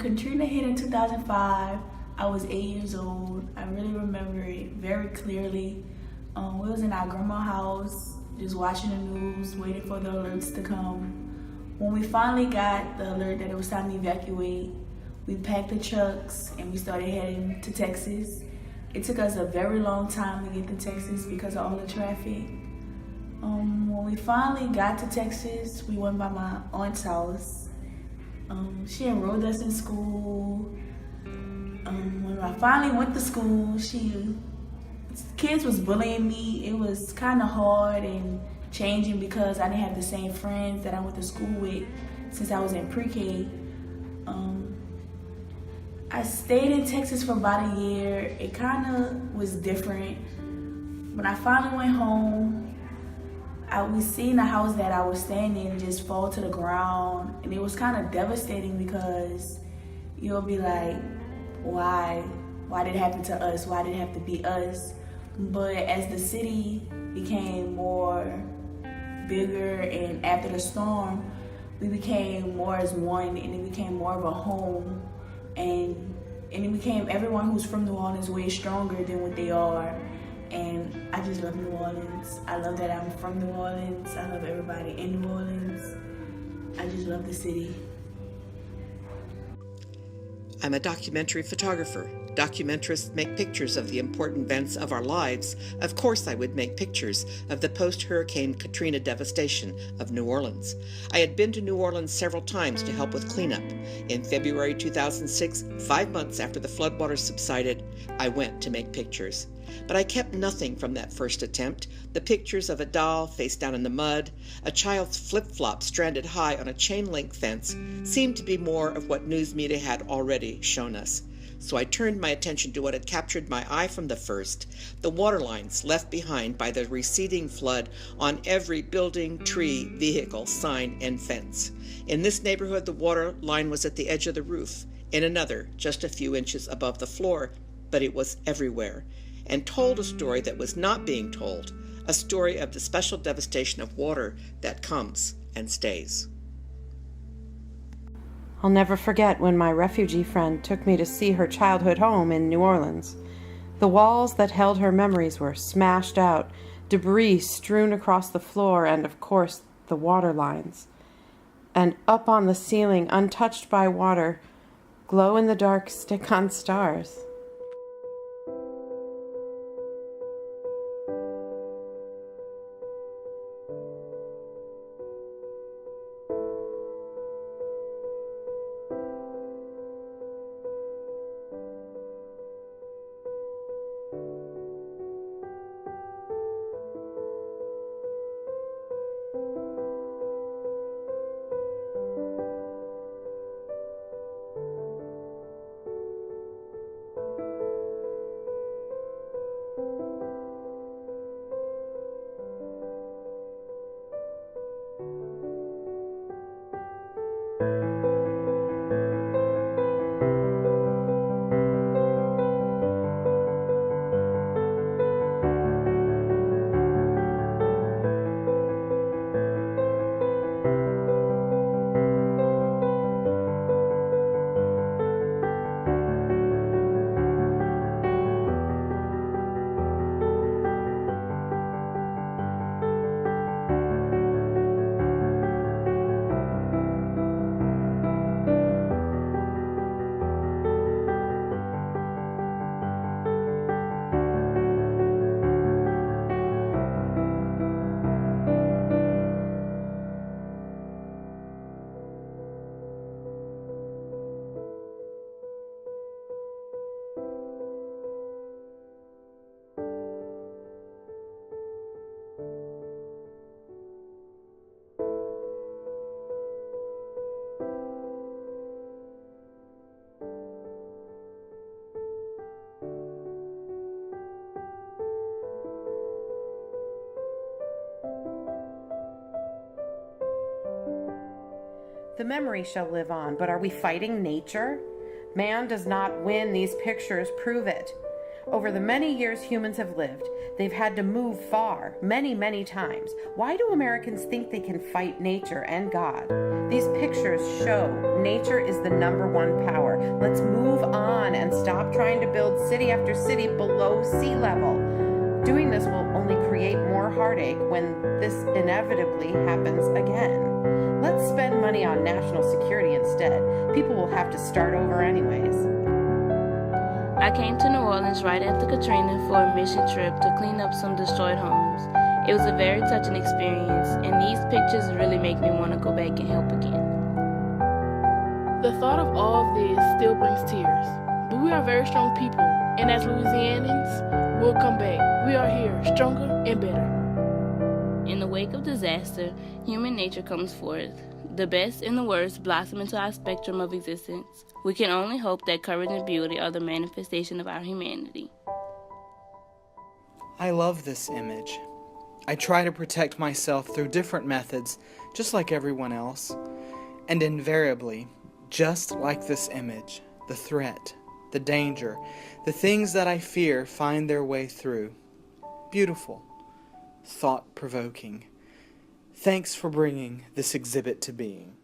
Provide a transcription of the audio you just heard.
Katrina hit in 2005, I was 8 years old. I really remember it very clearly. We was in our grandma's house, just watching the news, waiting for the alerts to come. When we finally got the alert that it was time to evacuate, we packed the trucks and we started heading to Texas. It took us a very long time to get to Texas because of all the traffic. When we finally got to Texas, we went by my aunt's house. She enrolled us in school. When I finally went to school, kids was bullying me. It was kind of hard and changing because I didn't have the same friends that I went to school with since I was in pre-K. I stayed in Texas for about a year. It kind of was different. When I finally went home, we seen the house that I was staying in just fall to the ground, and it was kind of devastating because you'll be like, why did it happen to us? Why did it have to be us? But as the city became more bigger and after the storm, we became more as one, and it became more of a home, and it became everyone who's from New Orleans way stronger than what they are. And I just love New Orleans. I love that I'm from New Orleans. I love everybody in New Orleans. I just love the city. I'm a documentary photographer. Documentarists make pictures of the important events of our lives. Of course I would make pictures of the post-Hurricane Katrina devastation of New Orleans. I had been to New Orleans several times to help with cleanup. In February 2006, 5 months after the floodwaters subsided, I went to make pictures. But I kept nothing from that first attempt. The pictures of a doll face down in the mud, a child's flip-flop stranded high on a chain-link fence seemed to be more of what news media had already shown us. So I turned my attention to what had captured my eye from the first, the water lines left behind by the receding flood on every building, tree, vehicle, sign, and fence. In this neighborhood, the water line was at the edge of the roof. In another, just a few inches above the floor, but it was everywhere, and told a story that was not being told, a story of the special devastation of water that comes and stays. I'll never forget when my refugee friend took me to see her childhood home in New Orleans. The walls that held her memories were smashed out, debris strewn across the floor, and of course the water lines. And up on the ceiling, untouched by water, glow-in-the-dark stick-on stars. The memory shall live on, but are we fighting nature? Man does not win. These pictures prove it. Over the many years humans have lived, They've had to move far, many, many times. Why do Americans think they can fight nature and God? These pictures show nature is the #1 power. Let's move on and stop trying to build city after city below sea level. Doing this will only create more heartache when this inevitably happens again. Let's spend money on national security instead. People will have to start over anyways. I came to New Orleans right after Katrina for a mission trip to clean up some destroyed homes. It was a very touching experience, and these pictures really make me want to go back and help again. The thought of all of this still brings tears, but we are very strong people, and as Louisianians, we'll come back. We are here, stronger and better. In the wake of disaster, human nature comes forth. The best and the worst blossom into our spectrum of existence. We can only hope that courage and beauty are the manifestation of our humanity. I love this image. I try to protect myself through different methods, just like everyone else. And invariably, just like this image, the threat, the danger, the things that I fear find their way through. Beautiful. Thought-provoking. Thanks for bringing this exhibit to being.